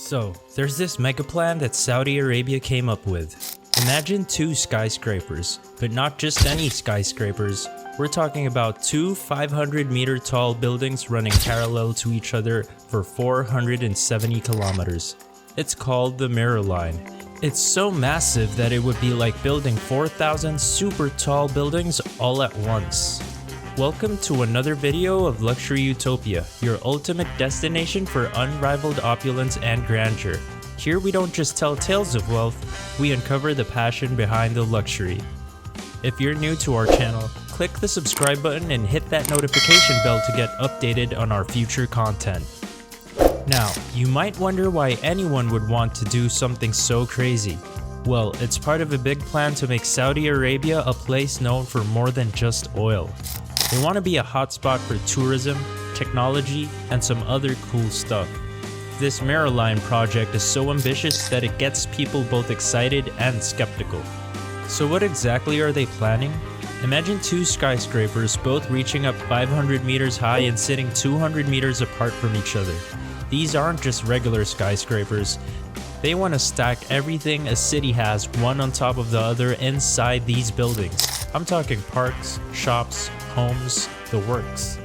So, there's this mega plan that Saudi Arabia came up with. Imagine 2 skyscrapers, but not just any skyscrapers. We're talking about 2 500-meter tall buildings running parallel to each other for 470 kilometers. It's called the Mirror Line. It's so massive that it would be like building 4,000 super tall buildings all at once. Welcome to another video of Luxury Utopia, your ultimate destination for unrivaled opulence and grandeur. Here we don't just tell tales of wealth, we uncover the passion behind the luxury. If you're new to our channel, click the subscribe button and hit that notification bell to get updated on our future content. Now, you might wonder why anyone would want to do something so crazy. Well, it's part of a big plan to make Saudi Arabia a place known for more than just oil. They want to be a hotspot for tourism, technology, and some other cool stuff. This Mirror Line project is so ambitious that it gets people both excited and skeptical. So what exactly are they planning? Imagine 2 skyscrapers both reaching up 500 meters high and sitting 200 meters apart from each other. These aren't just regular skyscrapers. They want to stack everything a city has one on top of the other inside these buildings. I'm talking parks, shops, homes, the works.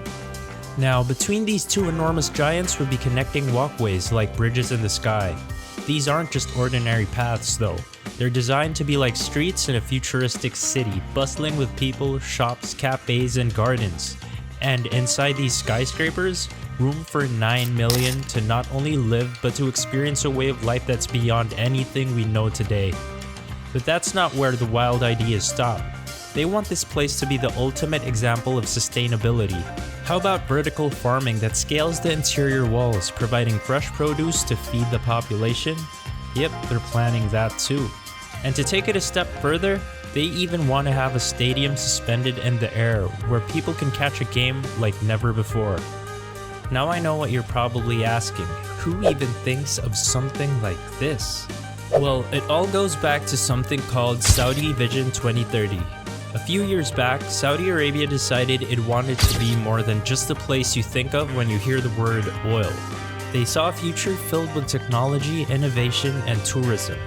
Now, between these 2 enormous giants would be connecting walkways like bridges in the sky. These aren't just ordinary paths though. They're designed to be like streets in a futuristic city, bustling with people, shops, cafes, and gardens. And inside these skyscrapers, room for 9 million to not only live but to experience a way of life that's beyond anything we know today. But that's not where the wild ideas stop. They want this place to be the ultimate example of sustainability. How about vertical farming that scales the interior walls, providing fresh produce to feed the population? Yep, they're planning that too. And to take it a step further, they even want to have a stadium suspended in the air where people can catch a game like never before. Now I know what you're probably asking, who even thinks of something like this? Well, it all goes back to something called Saudi Vision 2030. A few years back, Saudi Arabia decided it wanted to be more than just a place you think of when you hear the word oil. They saw a future filled with technology, innovation, and tourism.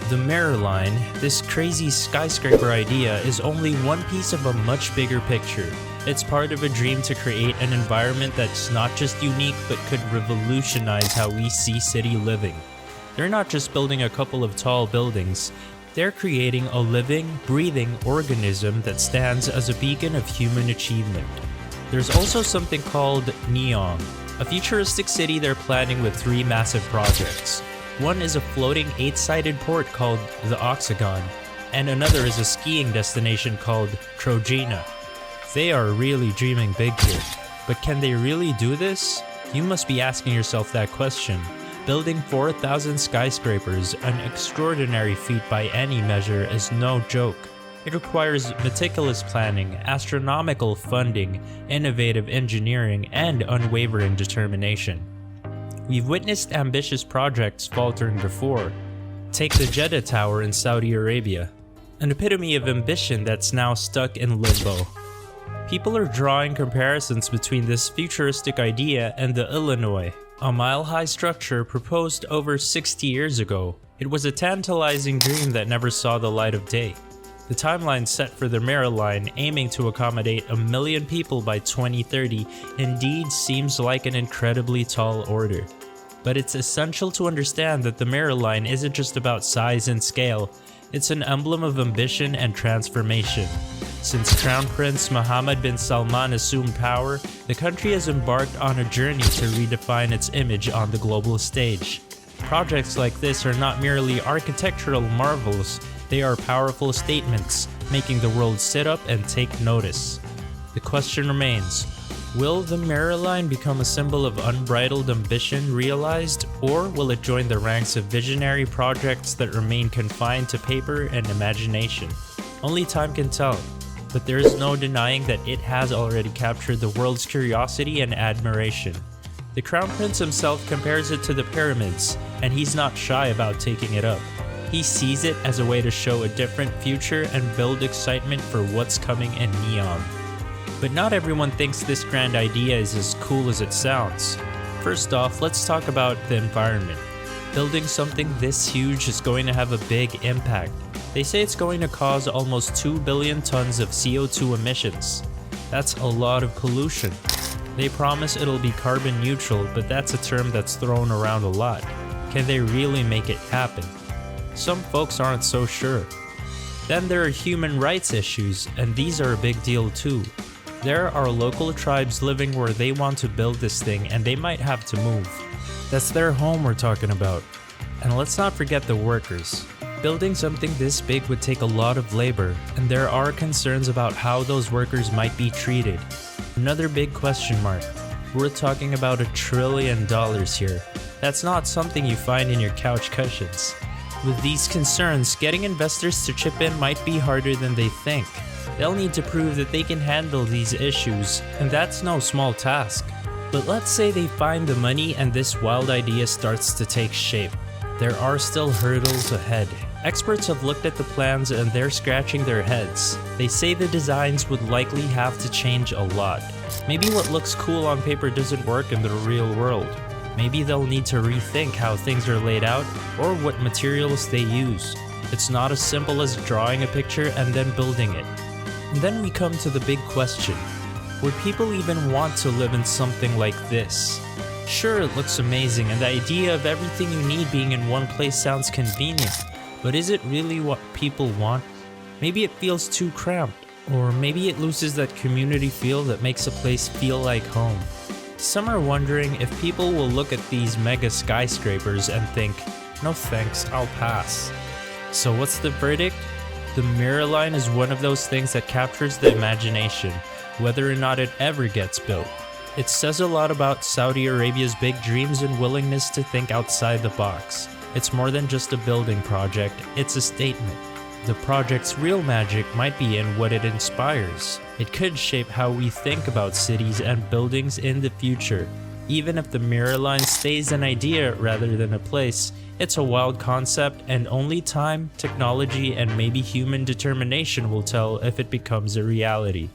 The Mirror Line, this crazy skyscraper idea, is only one piece of a much bigger picture. It's part of a dream to create an environment that's not just unique but could revolutionize how we see city living. They're not just building a couple of tall buildings. They're creating a living, breathing organism that stands as a beacon of human achievement. There's also something called Neom, a futuristic city they're planning with 3 massive projects. One is a floating 8-sided port called the Octagon, and another is a skiing destination called Trojena. They are really dreaming big here, but can they really do this? You must be asking yourself that question. Building 4,000 skyscrapers, an extraordinary feat by any measure, is no joke. It requires meticulous planning, astronomical funding, innovative engineering, and unwavering determination. We've witnessed ambitious projects faltering before. Take the Jeddah Tower in Saudi Arabia, an epitome of ambition that's now stuck in limbo. People are drawing comparisons between this futuristic idea and the Illinois, a mile-high structure proposed over 60 years ago. It was a tantalizing dream that never saw the light of day. The timeline set for the Mirror Line, aiming to accommodate 1 million people by 2030, indeed seems like an incredibly tall order. But it's essential to understand that the Mirror Line isn't just about size and scale, it's an emblem of ambition and transformation. Since Crown Prince Mohammed bin Salman assumed power, the country has embarked on a journey to redefine its image on the global stage. Projects like this are not merely architectural marvels, they are powerful statements, making the world sit up and take notice. The question remains, will the Mirror Line become a symbol of unbridled ambition realized, or will it join the ranks of visionary projects that remain confined to paper and imagination? Only time can tell. But there is no denying that it has already captured the world's curiosity and admiration. The Crown Prince himself compares it to the pyramids, and he's not shy about taking it up. He sees it as a way to show a different future and build excitement for what's coming in Neom. But not everyone thinks this grand idea is as cool as it sounds. First off, let's talk about the environment. Building something this huge is going to have a big impact. They say it's going to cause almost 2 billion tons of CO2 emissions. That's a lot of pollution. They promise it'll be carbon neutral, but that's a term that's thrown around a lot. Can they really make it happen? Some folks aren't so sure. Then there are human rights issues, and these are a big deal too. There are local tribes living where they want to build this thing and they might have to move. That's their home we're talking about. And let's not forget the workers. Building something this big would take a lot of labor, and there are concerns about how those workers might be treated. Another big question mark. We're talking about $1 trillion here. That's not something you find in your couch cushions. With these concerns, getting investors to chip in might be harder than they think. They'll need to prove that they can handle these issues, and that's no small task. But let's say they find the money and this wild idea starts to take shape. There are still hurdles ahead. Experts have looked at the plans and they're scratching their heads. They say the designs would likely have to change a lot. Maybe what looks cool on paper doesn't work in the real world. Maybe they'll need to rethink how things are laid out or what materials they use. It's not as simple as drawing a picture and then building it. And then we come to the big question. Would people even want to live in something like this? Sure, it looks amazing and the idea of everything you need being in one place sounds convenient. But is it really what people want? Maybe it feels too cramped. Or maybe it loses that community feel that makes a place feel like home. Some are wondering if people will look at these mega skyscrapers and think, no thanks, I'll pass. So what's the verdict? The mirror line is one of those things that captures the imagination, whether or not it ever gets built. It says a lot about Saudi Arabia's big dreams and willingness to think outside the box. It's more than just a building project, it's a statement. The project's real magic might be in what it inspires. It could shape how we think about cities and buildings in the future. Even if the mirror line stays an idea rather than a place, it's a wild concept and only time, technology, and maybe human determination will tell if it becomes a reality.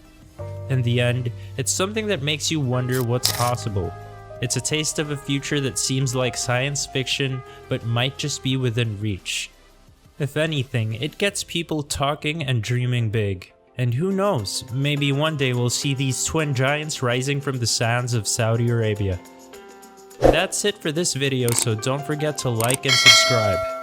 In the end, it's something that makes you wonder what's possible. It's a taste of a future that seems like science fiction, but might just be within reach. If anything, it gets people talking and dreaming big. And who knows, maybe one day we'll see these twin giants rising from the sands of Saudi Arabia. That's it for this video, so don't forget to like and subscribe.